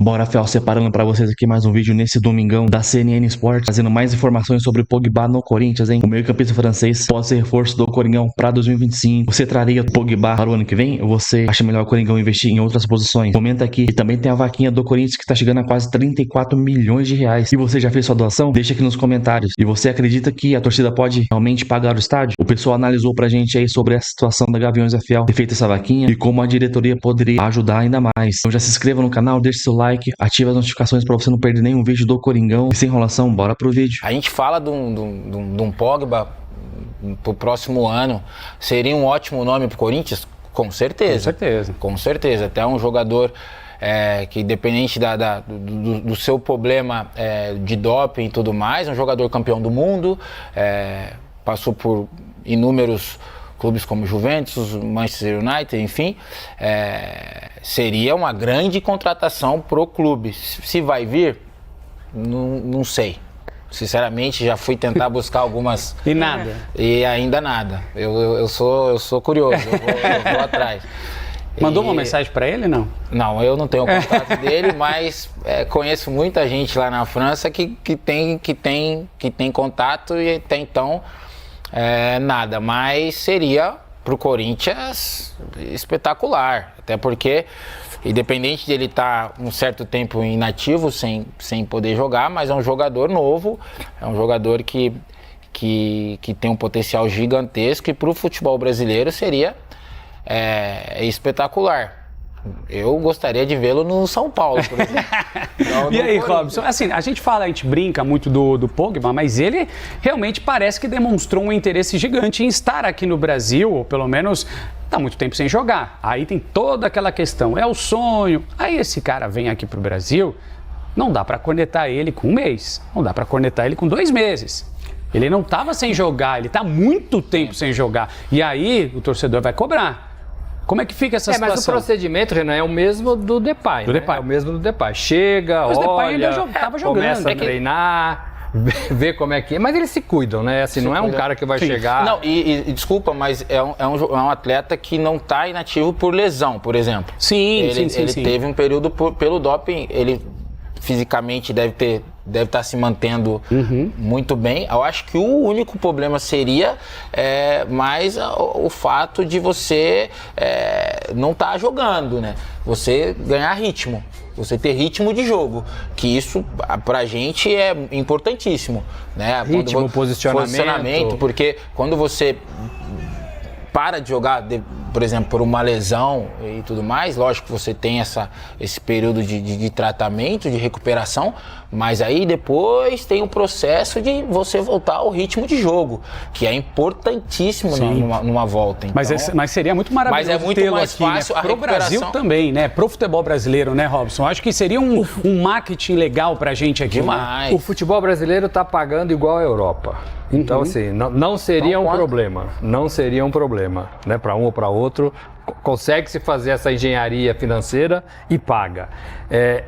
Bora, Fel, separando pra vocês aqui mais um vídeo nesse domingão da CNN Sport, trazendo mais informações sobre Pogba no Corinthians, hein? O meio-campista francês pode ser reforço do Coringão pra 2025. Você traria Pogba para o ano que vem? Ou você acha melhor o Coringão investir em outras posições? Comenta aqui. E também tem a vaquinha do Corinthians que tá chegando a quase 34 milhões de reais. E você já fez sua doação? Deixa aqui nos comentários. E você acredita que a torcida pode realmente pagar o estádio? O pessoal analisou pra gente aí sobre a situação da Gaviões FL ter feito essa vaquinha e como a diretoria poderia ajudar ainda mais. Então já se inscreva no canal, deixe seu like, ative as notificações para você não perder nenhum vídeo do Coringão. E sem enrolação, bora pro vídeo. A gente fala de um Pogba pro próximo ano. Seria um ótimo nome pro Corinthians? Com certeza. Com certeza. Com certeza. Até um jogador que, independente do seu problema de doping e tudo mais, um jogador campeão do mundo, passou por inúmeros clubes como Juventus, Manchester United, enfim, seria uma grande contratação pro clube. Se vai vir, não sei. Sinceramente, já fui tentar buscar algumas... E nada. E ainda nada. Eu sou curioso, eu vou atrás. Mandou uma mensagem para ele, não? Não, eu não tenho o contato dele, mas conheço muita gente lá na França que tem contato e até então... nada, mas seria pro Corinthians espetacular, até porque independente de ele estar um certo tempo inativo, sem poder jogar, mas é um jogador novo, é um jogador que tem um potencial gigantesco e pro futebol brasileiro seria espetacular. Eu gostaria de vê-lo no São Paulo, por exemplo. E aí, Robson, assim, a gente brinca muito do Pogba, mas ele realmente parece que demonstrou um interesse gigante em estar aqui no Brasil, ou pelo menos está muito tempo sem jogar. Aí tem toda aquela questão, é o sonho. Aí esse cara vem aqui pro Brasil, não dá para cornetar ele com um mês, não dá para cornetar ele com 2 meses. Ele não estava sem jogar, ele está muito tempo sem jogar. E aí o torcedor vai cobrar. Como é que fica essa situação? Mas o procedimento, Renan, é o mesmo do Depay. Do Depay. É o mesmo do Depay. Chega, mas olha, o Depay ainda estava jogando. Começa a treinar, vê como é que é. Mas eles se cuidam, né? Assim, não é um cara que vai chegar... Não, e desculpa, mas é um atleta que não está inativo por lesão, por exemplo. Sim. Ele teve um período pelo doping, ele fisicamente deve estar se mantendo muito bem. Eu acho que o único problema seria mais o fato de você não estar jogando, né? Você ganhar ritmo, você ter ritmo de jogo, que isso pra gente é importantíssimo, né? Ritmo, posicionamento, porque quando você para de jogar, por exemplo, por uma lesão e tudo mais, lógico que você tem esse período de tratamento, de recuperação, mas aí depois tem o processo de você voltar ao ritmo de jogo, que é importantíssimo numa volta. Então, mas seria muito maravilhoso. Mas é muito mais aqui, fácil né? Pro Brasil também, né? Pro futebol brasileiro, né, Robson? Acho que seria um marketing legal pra gente aqui. Demais. O futebol brasileiro tá pagando igual a Europa. Então, assim, não seria um problema. Não seria um problema, né? Para um ou para outro, consegue-se fazer essa engenharia financeira e paga.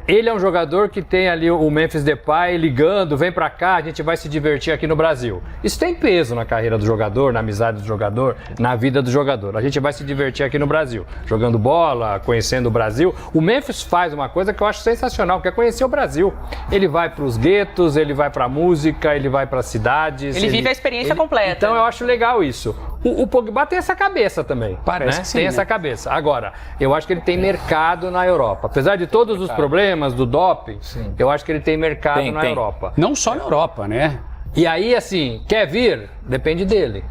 Ele é um jogador que tem ali o Memphis Depay ligando, vem para cá, a gente vai se divertir aqui no Brasil. Isso tem peso na carreira do jogador, na amizade do jogador, na vida do jogador. A gente vai se divertir aqui no Brasil, jogando bola, conhecendo o Brasil. O Memphis faz uma coisa que eu acho sensacional, que é conhecer o Brasil. Ele vai para os guetos, ele vai para a música, ele vai para as cidades. Ele vive a experiência completa. Então eu acho legal isso. O Pogba tem essa cabeça também. Parece né? que sim, tem essa cabeça. Agora, eu acho que ele tem mercado na Europa. Apesar de todos os problemas do doping, eu acho que ele tem mercado na Europa. Não só na Europa, né? E aí, assim, quer vir? Depende dele.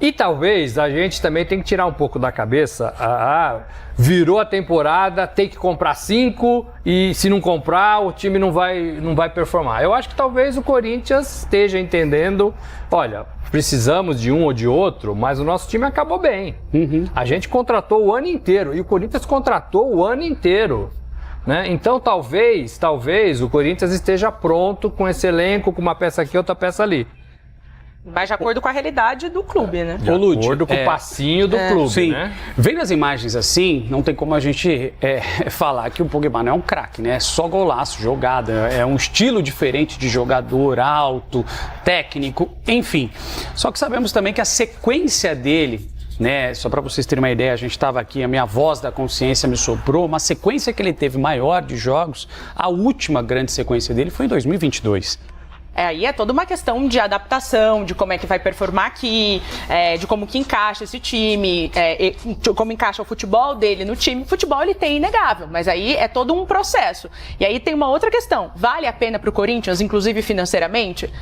E talvez a gente também tem que tirar um pouco da cabeça, virou a temporada, tem que comprar 5 e se não comprar o time não vai performar. Eu acho que talvez o Corinthians esteja entendendo, olha, precisamos de um ou de outro, mas o nosso time acabou bem. A gente contratou o ano inteiro e o Corinthians contratou o ano inteiro. Né? Então talvez o Corinthians esteja pronto com esse elenco, com uma peça aqui, outra peça ali. Mas de acordo com a realidade do clube, né? De acordo com o passinho do clube, sim. né? Vendo as imagens assim, não tem como a gente falar que o Pogba não é um craque, né? É só golaço, jogada, é um estilo diferente de jogador, alto, técnico, enfim. Só que sabemos também que a sequência dele né? Só para vocês terem uma ideia, a gente estava aqui, a minha voz da consciência me soprou, uma sequência que ele teve maior de jogos, a última grande sequência dele foi em 2022. Aí é toda uma questão de adaptação, de como é que vai performar aqui, de como que encaixa esse time, de como encaixa o futebol dele no time. O futebol ele tem inegável, mas aí é todo um processo. E aí tem uma outra questão, vale a pena para o Corinthians, inclusive financeiramente?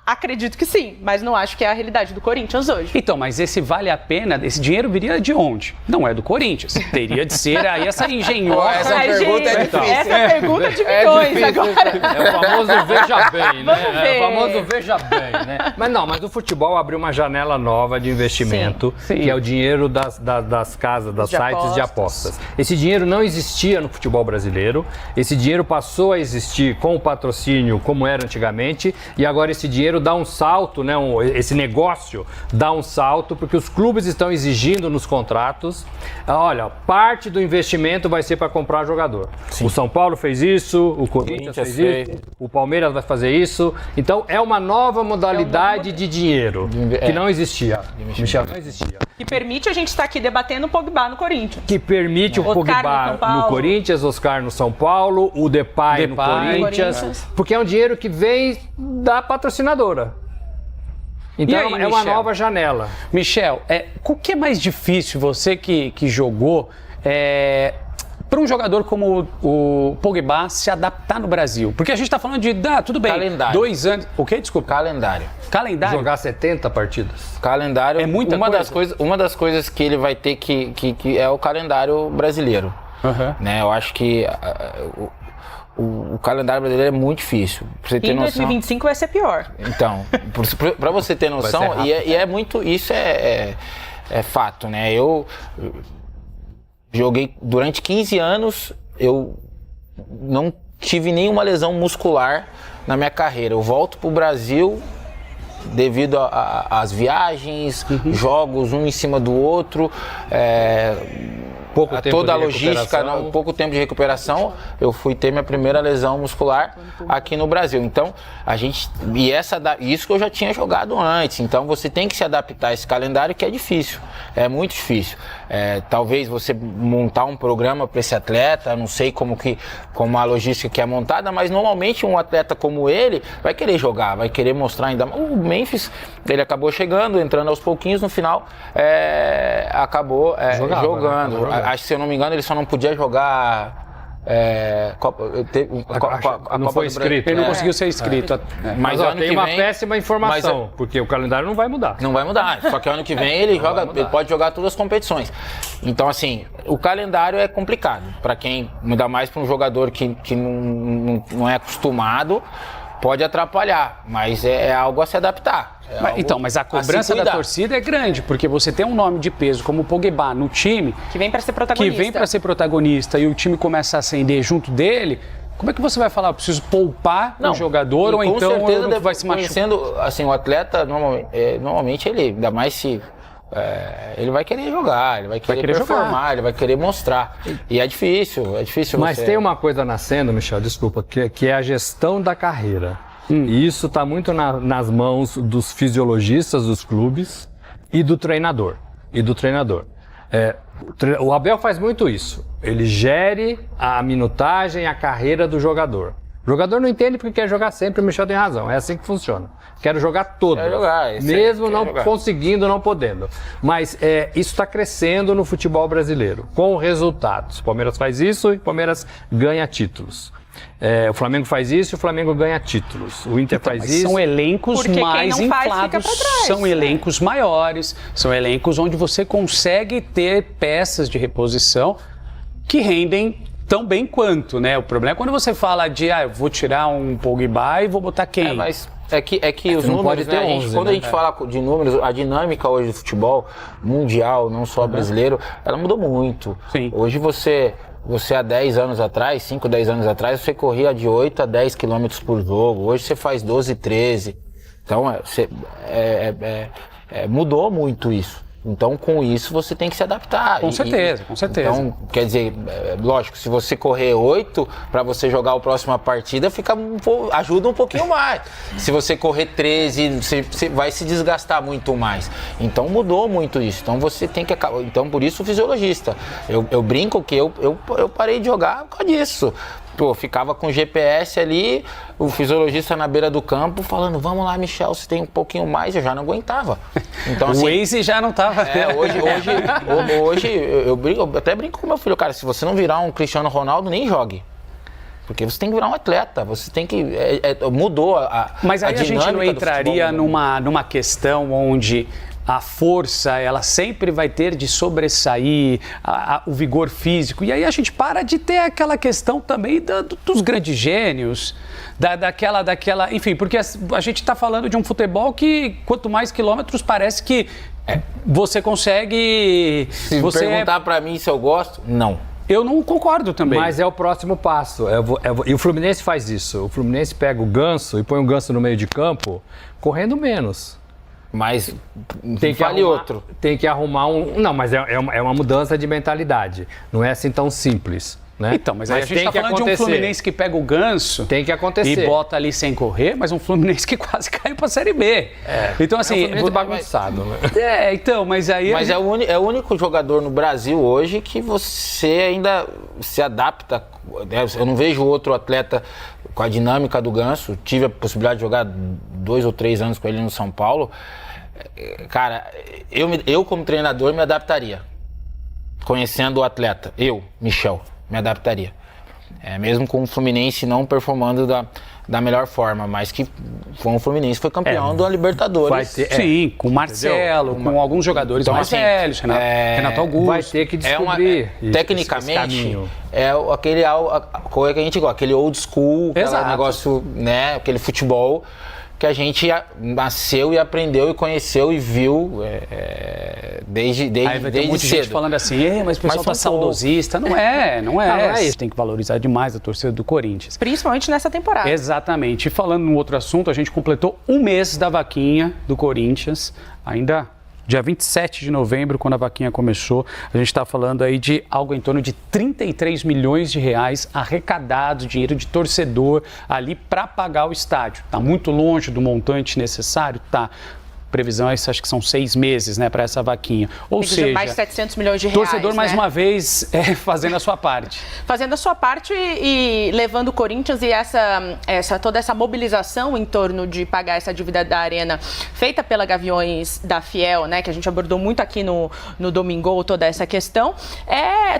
Acredito que sim, mas não acho que é a realidade do Corinthians hoje. Então, mas esse vale a pena, esse dinheiro viria de onde? Não é do Corinthians. Teria de ser aí essa engenhosa... Essa pergunta é difícil. Essa pergunta de milhões agora. É o famoso veja bem, né? Vamos ver. É o famoso veja bem, né? Mas o futebol abriu uma janela nova de investimento, Sim. que é o dinheiro das casas, das sites de apostas. Esse dinheiro não existia no futebol brasileiro, esse dinheiro passou a existir com o patrocínio como era antigamente, e agora esse dinheiro dá um salto, né? Esse negócio dá um salto, porque os clubes estão exigindo nos contratos, olha, parte do investimento vai ser para comprar jogador. Sim. O São Paulo fez isso, o Corinthians fez isso, o Palmeiras vai fazer isso. Então é uma nova modalidade de dinheiro que não existia. Michel, não existia. Que permite a gente estar aqui debatendo o Pogba no Corinthians. Que permite o Pogba no Corinthians, Oscar no São Paulo, o Depay no Corinthians, porque é um dinheiro que vem da patrocinadora. Então aí, é uma nova janela. Michel, o que é mais difícil, você que jogou, para um jogador como o Pogba se adaptar no Brasil? Porque a gente está falando de, tudo bem, Calendário. 2 anos... O quê? Desculpa. Calendário. Jogar 70 partidas. Calendário É muita coisa. Uma das coisas que ele vai ter que é o calendário brasileiro. Uhum. Né? Eu acho que o calendário brasileiro é muito difícil. Pra você ter Em noção. 2025 vai ser pior. Então, para você ter noção, e é muito, isso é fato, né? Eu joguei durante 15 anos, eu não tive nenhuma lesão muscular na minha carreira. Eu volto pro Brasil devido às viagens, jogos um em cima do outro, toda a logística, pouco tempo de recuperação, eu fui ter minha primeira lesão muscular aqui no Brasil. Então, isso que eu já tinha jogado antes. Então, você tem que se adaptar a esse calendário, que é difícil, é muito difícil. Talvez você montar um programa para esse atleta, não sei como a logística que é montada, mas normalmente um atleta como ele vai querer jogar, vai querer mostrar ainda mais. O Memphis, ele acabou chegando, entrando aos pouquinhos, no final acabou jogando. Acho que, se eu não me engano, ele só não podia jogar não foi inscrito. Ele não conseguiu ser inscrito. Mas tem uma péssima informação, porque o calendário não vai mudar. Não vai mudar, só que ano que vem ele pode jogar todas as competições. Então, assim, o calendário é complicado. Para quem, ainda mais para um jogador que não é acostumado, pode atrapalhar, mas é algo a se adaptar. Mas a cobrança da torcida é grande, porque você tem um nome de peso como o Pogba no time... Que vem para ser protagonista. E o time começa a ascender junto dele... Como é que você vai falar? Eu preciso poupar o jogador, ou então certeza vai se machucar? Conhecendo, assim, o atleta, normalmente ele, ainda mais se... ele vai querer jogar, ele vai querer performar, ele vai querer mostrar. E é difícil Mas tem uma coisa nascendo, Michel, desculpa, que é a gestão da carreira. E isso está muito nas mãos dos fisiologistas dos clubes e do treinador. O Abel faz muito isso. Ele gere a minutagem, a carreira do jogador. O jogador não entende porque quer jogar sempre, o Michel tem razão. É assim que funciona. Quero jogar todas, mesmo não conseguindo, não podendo. Mas isso está crescendo no futebol brasileiro, com resultados. O Palmeiras faz isso e o Palmeiras ganha títulos. O Flamengo faz isso e o Flamengo ganha títulos. O Inter faz isso. São elencos mais inflados, são elencos maiores, são elencos onde você consegue ter peças de reposição que rendem tão bem quanto, né? O problema é quando você fala de, eu vou tirar um Pogba e vou botar quem? Mas é que os números, né? Quando a gente fala de números, a dinâmica hoje do futebol mundial, não só brasileiro, ela mudou muito. Sim. Hoje você há 10 anos atrás, 5, 10 anos atrás, você corria de 8 a 10 km por jogo. Hoje você faz 12, 13. Então, mudou muito isso. Então, com isso, você tem que se adaptar. Com certeza. Então, quer dizer, lógico, se você correr 8 para você jogar a próxima partida, ajuda um pouquinho mais. Se você correr 13, você vai se desgastar muito mais. Então, mudou muito isso. Então, você tem que... Então, por isso, o fisiologista. Eu brinco que eu parei de jogar por causa disso. Pô, ficava com o GPS ali, o fisiologista na beira do campo falando, vamos lá, Michel, você tem um pouquinho mais, eu já não aguentava. Então, assim, o Waze já não estava... Hoje eu até brinco com meu filho, cara, se você não virar um Cristiano Ronaldo, nem jogue. Porque você tem que virar um atleta, você tem que... mudou a Mas aí a gente não entraria futebol, numa questão onde... a força, ela sempre vai ter de sobressair o vigor físico. E aí a gente para de ter aquela questão também dos grandes gênios, daquela... Enfim, porque a gente está falando de um futebol que, quanto mais quilômetros, parece que você consegue... Se perguntar para mim se eu gosto, não. Eu não concordo também. Mas é o próximo passo. E o Fluminense faz isso. O Fluminense pega o Ganso e põe o Ganso no meio de campo, correndo menos. Mas tem que arrumar um... Não, mas é uma mudança de mentalidade. Não é assim tão simples, né? Então, mas aí a gente está falando de um Fluminense que pega o Ganso... Tem que acontecer. E bota ali sem correr, mas um Fluminense que quase caiu para a Série B. Então, assim... É um Fluminense bagunçado, né? Então, mas aí... Mas é o único jogador no Brasil hoje que você ainda se adapta. Eu não vejo outro atleta com a dinâmica do Ganso. Tive a possibilidade de jogar 2 ou 3 anos com ele no São Paulo. Cara, eu como treinador me adaptaria. Conhecendo o atleta, Michel, me adaptaria. Mesmo com o Fluminense não performando da melhor forma, mas que foi um Fluminense foi campeão da Libertadores. Sim, com o Marcelo, com alguns jogadores então, mais velhos, Renato Augusto. Vai ter que descobrir tecnicamente, aquele coisa que a gente gosta, aquele old school, aquele negócio, né, aquele futebol que a gente nasceu e aprendeu e conheceu e viu desde aí vai ter um monte de cedo. gente falando assim, mas o pessoal tá saudosista. Não é isso. Tem que valorizar demais a torcida do Corinthians. Principalmente nessa temporada. Exatamente. E falando num outro assunto, a gente completou um mês da vaquinha do Corinthians, ainda... Dia 27 de novembro, quando a vaquinha começou, a gente está falando aí de algo em torno de 33 milhões de reais arrecadados, dinheiro de torcedor ali para pagar o estádio. Está muito longe do montante necessário? Tá. Previsão, acho que são 6 meses, né, para essa vaquinha. Ou seja, mais de 700 milhões de reais. Torcedor, mais uma vez, fazendo a sua parte. Fazendo a sua parte e levando o Corinthians e toda essa mobilização em torno de pagar essa dívida da Arena, feita pela Gaviões da Fiel, né, que a gente abordou muito aqui no Domingo, toda essa questão,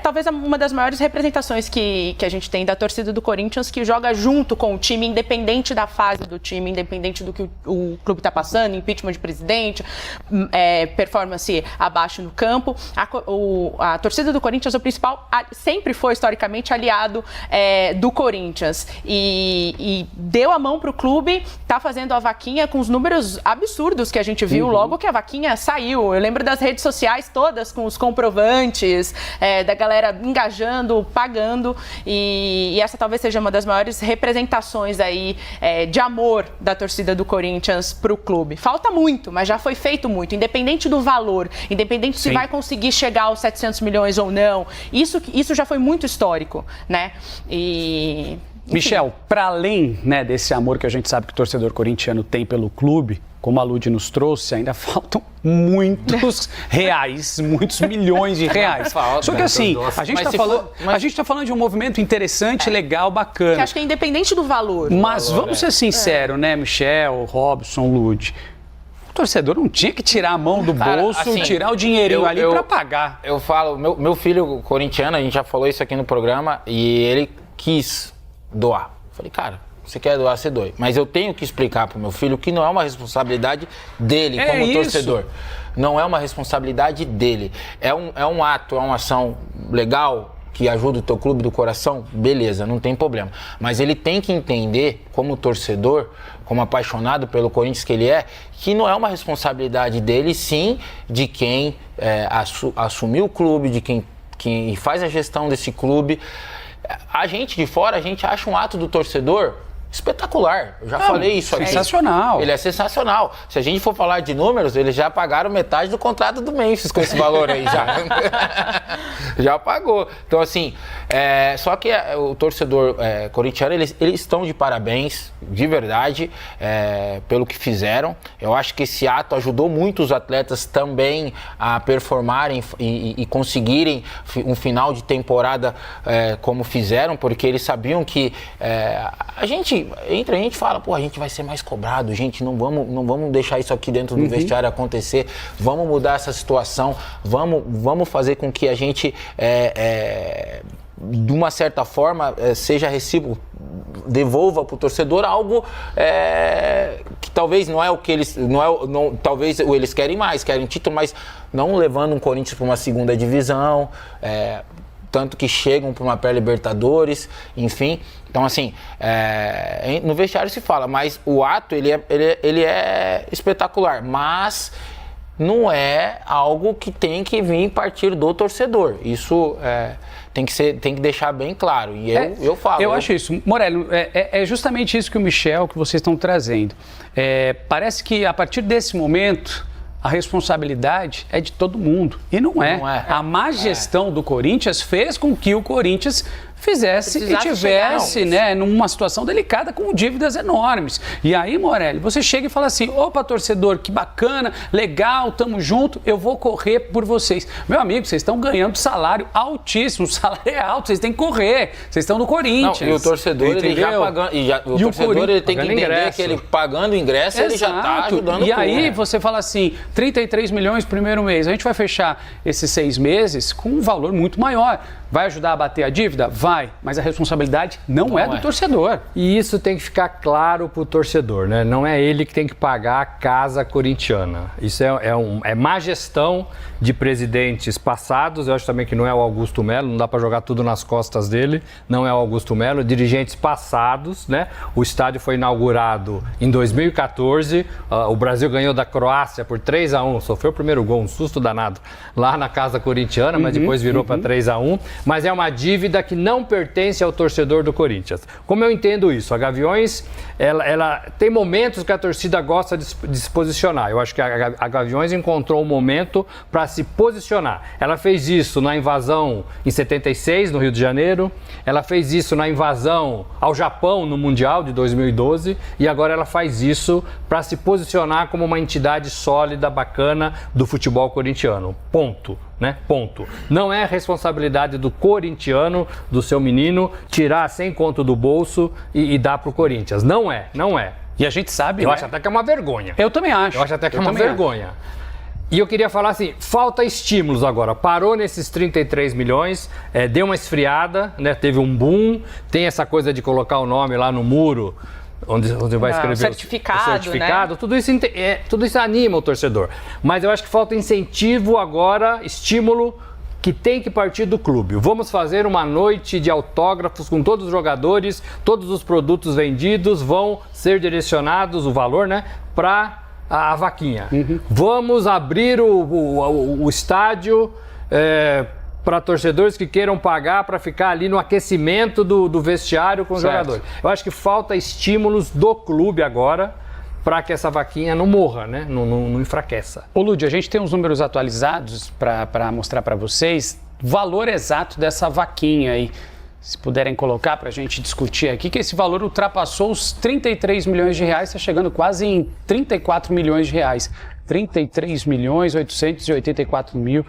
talvez uma das maiores representações que a gente tem da torcida do Corinthians, que joga junto com o time, independente da fase do time, independente do que o clube está passando, impeachment de presidente, performance abaixo no campo. A torcida do Corinthians, o principal, sempre foi historicamente aliado do Corinthians e deu a mão para o clube, tá fazendo a vaquinha com os números absurdos que a gente viu logo que a vaquinha saiu. Eu lembro das redes sociais todas com os comprovantes, da galera engajando, pagando, e essa talvez seja uma das maiores representações aí de amor da torcida do Corinthians para o clube. Falta muito, mas já foi feito muito, independente do valor, independente se vai conseguir chegar aos 700 milhões ou não, isso já foi muito histórico, né? E... Michel, para além, né, desse amor que a gente sabe que o torcedor corintiano tem pelo clube, como a Lud nos trouxe, ainda faltam muitos reais, muitos milhões de reais. Só que assim, a gente está falando de um movimento interessante, legal, bacana. Que acho que é independente do valor. Mas vamos ser sinceros, né, Michel, Robson, Lud? O torcedor não tinha que tirar a mão do bolso, assim, tirar o dinheirinho ali para pagar. Eu falo, meu filho corintiano, a gente já falou isso aqui no programa, e ele quis doar. Falei, cara, você quer doar, você doe. Mas eu tenho que explicar pro meu filho que não é uma responsabilidade dele como torcedor. Não é uma responsabilidade dele. É um ato, é uma ação legal que ajuda o teu clube do coração, beleza, não tem problema. Mas ele tem que entender, como torcedor, como apaixonado pelo Corinthians que ele que não é uma responsabilidade dele, sim, de quem assumiu o clube, de quem faz a gestão desse clube. A gente de fora, a gente acha um ato do torcedor espetacular. Eu já falei isso aqui. Sensacional. Ele é sensacional. Se a gente for falar de números, eles já pagaram metade do contrato do Memphis com esse valor aí já. Já pagou. Então, assim, só que o torcedor corintiano, eles estão de parabéns, de verdade, pelo que fizeram. Eu acho que esse ato ajudou muito os atletas também a performarem e conseguirem um final de temporada como fizeram, porque eles sabiam que a gente fala, pô, a gente vai ser mais cobrado, gente, não vamos deixar isso aqui dentro do vestiário acontecer, vamos mudar essa situação, vamos fazer com que a gente, de uma certa forma, seja recíproco, devolva para o torcedor algo que talvez não é o que eles, talvez eles querem mais, querem título, mas não levando um Corinthians para uma segunda divisão, tanto que chegam para uma pré-Libertadores, enfim. Então, assim, no vestiário se fala, mas o ato, ele é espetacular, mas não é algo que tem que vir partir do torcedor. Isso tem que deixar bem claro. E eu falo. Eu acho isso. Morelli, é justamente isso que o Michel, que vocês estão trazendo. Parece que a partir desse momento a responsabilidade é de todo mundo. E não é. A má gestão do Corinthians fez com que o Corinthians fizesse e tivesse, né, numa situação delicada com dívidas enormes. E aí, Morelli, você chega e fala assim, opa, torcedor, que bacana, legal, tamo junto, eu vou correr por vocês. Meu amigo, vocês estão ganhando salário altíssimo, o salário é alto, vocês têm que correr, vocês estão no Corinthians. Não, e o torcedor, ele já pagando, o torcedor ele tem que entender ingresso. Que ele pagando ingresso, ele já tá ajudando. E aí você fala assim, 33 milhões primeiro mês, a gente vai fechar esses 6 meses com um valor muito maior. Vai ajudar a bater a dívida? Vai, mas a responsabilidade não é do torcedor. E isso tem que ficar claro para o torcedor, né? Não é ele que tem que pagar a casa corintiana. Isso é má gestão de presidentes passados. Eu acho também que não é o Augusto Melo, não dá para jogar tudo nas costas dele. Não é o Augusto Melo, dirigentes passados, né? O estádio foi inaugurado em 2014. O Brasil ganhou da Croácia por 3-1. Sofreu o primeiro gol, um susto danado, lá na casa corintiana, mas depois virou para 3-1. Mas é uma dívida que não pertence ao torcedor do Corinthians. Como eu entendo isso? A Gaviões, ela tem momentos que a torcida gosta de se posicionar. Eu acho que a Gaviões encontrou um momento para se posicionar. Ela fez isso na invasão em 76, no Rio de Janeiro. Ela fez isso na invasão ao Japão, no Mundial de 2012. E agora ela faz isso para se posicionar como uma entidade sólida, bacana do futebol corintiano. Ponto. Né? Ponto. Não é responsabilidade do corintiano, do seu menino, tirar 100 conto do bolso e dar pro Corinthians. Não é. E a gente sabe, Eu acho até que é uma vergonha. Eu também acho. Eu acho até que é uma vergonha. E eu queria falar assim, falta estímulos agora. Parou nesses 33 milhões, deu uma esfriada, né? Teve um boom, tem essa coisa de colocar o nome lá no muro, onde vai escrever certificado, o certificado, né? Tudo isso anima o torcedor. Mas eu acho que falta incentivo agora, estímulo, que tem que partir do clube. Vamos fazer uma noite de autógrafos com todos os jogadores, todos os produtos vendidos vão ser direcionados, o valor, né, para a vaquinha. Vamos abrir o estádio para torcedores que queiram pagar para ficar ali no aquecimento do vestiário com os jogadores. Eu acho que falta estímulos do clube agora para que essa vaquinha não morra, né? Não enfraqueça. Ô Lúdio, a gente tem uns números atualizados para mostrar para vocês, valor exato dessa vaquinha aí. Se puderem colocar para a gente discutir aqui, que esse valor ultrapassou os 33 milhões de reais, está chegando quase em 34 milhões de reais. 33 milhões 884 mil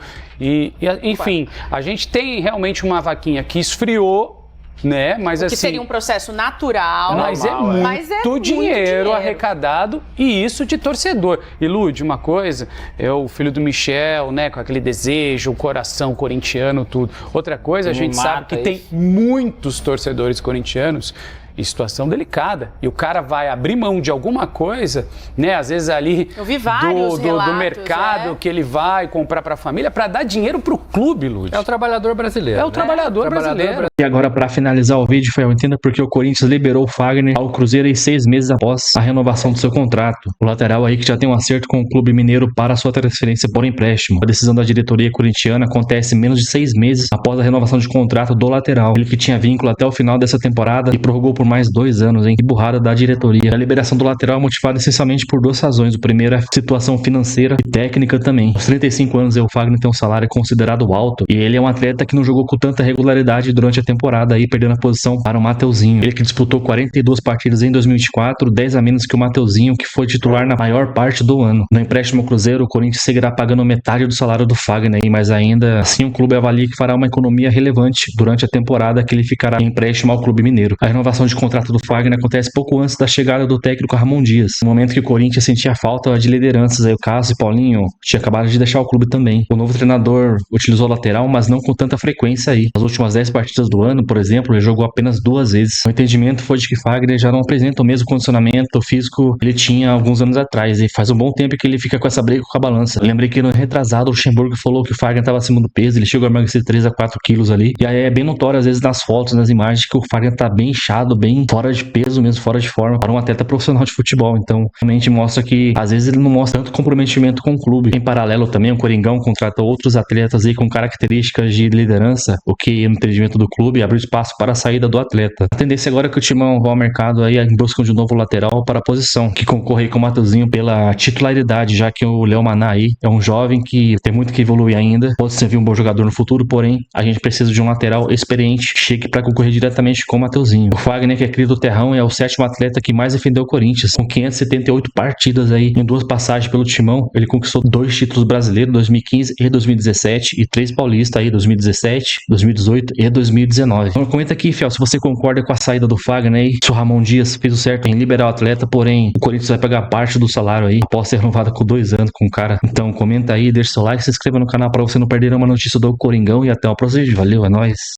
enfim, a gente tem realmente uma vaquinha que esfriou, né? Mas que seria um processo natural. Mas é muito dinheiro arrecadado e isso de torcedor. E Lúdio, uma coisa, é o filho do Michel, né? Com aquele desejo, o coração corintiano, tudo. Outra coisa, a gente sabe que tem muitos torcedores corintianos em situação delicada. E o cara vai abrir mão de alguma coisa, né? Às vezes ali eu vi vários do mercado que ele vai comprar para a família para dar dinheiro para o clube, Lúdio. É o trabalhador brasileiro. É o trabalhador brasileiro. E agora, para finalizar o vídeo, Fel, entenda porque o Corinthians liberou o Fagner ao Cruzeiro aí 6 meses após a renovação do seu contrato. O lateral aí que já tem um acerto com o clube mineiro para sua transferência por empréstimo. A decisão da diretoria corintiana acontece menos de 6 meses após a renovação de contrato do lateral. Ele que tinha vínculo até o final dessa temporada e prorrogou por mais 2 anos, hein? Que burrada da diretoria. A liberação do lateral é motivada essencialmente por 2 razões. O primeiro é a situação financeira e técnica também. Aos 35 anos, o Fagner tem um salário considerado alto e ele é um atleta que não jogou com tanta regularidade durante a temporada aí, perdendo a posição para o Mateuzinho. Ele que disputou 42 partidas em 2024, 10 a menos que o Mateuzinho, que foi titular na maior parte do ano. No empréstimo ao Cruzeiro, o Corinthians seguirá pagando metade do salário do Fagner, mas ainda assim o clube avalia que fará uma economia relevante durante a temporada que ele ficará em empréstimo ao clube mineiro. A renovação de contrato do Fagner acontece pouco antes da chegada do técnico Ramon Dias, no momento que o Corinthians sentia falta de lideranças. Aí o Cássio e Paulinho tinha acabado de deixar o clube também. O novo treinador utilizou o lateral, mas não com tanta frequência aí. Nas últimas 10 partidas do ano, por exemplo, ele jogou apenas 2 vezes. O entendimento foi de que Fagner já não apresenta o mesmo condicionamento físico que ele tinha alguns anos atrás, e faz um bom tempo que ele fica com essa briga com a balança. Eu lembrei que no retrasado o Luxemburgo falou que o Fagner estava acima do peso, ele chegou a emagrecer 3 a 4 quilos ali, e aí é bem notório às vezes nas fotos, nas imagens, que o Fagner tá bem inchado, bem fora de peso mesmo, fora de forma para um atleta profissional de futebol. Então realmente mostra que às vezes ele não mostra tanto comprometimento com o clube. Em paralelo também o Coringão contrata outros atletas aí com características de liderança, o que no entendimento do clube abre espaço para a saída do atleta. A tendência agora é que o Timão vá ao mercado aí em busca de um novo lateral para a posição, que concorre com o Mateuzinho pela titularidade, já que o Léo Maná aí é um jovem que tem muito que evoluir ainda, pode servir um bom jogador no futuro, porém a gente precisa de um lateral experiente que chegue para concorrer diretamente com o Mateuzinho. O Fagner, que é cria do Terrão, é o 7º atleta que mais defendeu o Corinthians, com 578 partidas aí em 2 passagens pelo Timão. Ele conquistou 2 títulos brasileiros, 2015 e 2017, e 3 paulistas aí, 2017, 2018 e 2019. Então comenta aqui, Fel, se você concorda com a saída do Fagner aí, se o Ramon Dias fez o certo em liberar o atleta, porém o Corinthians vai pegar parte do salário aí após ser renovado com 2 anos com o cara. Então comenta aí, deixa seu like, se inscreva no canal para você não perder uma notícia do Coringão, e até o próximo vídeo. Valeu, é nóis!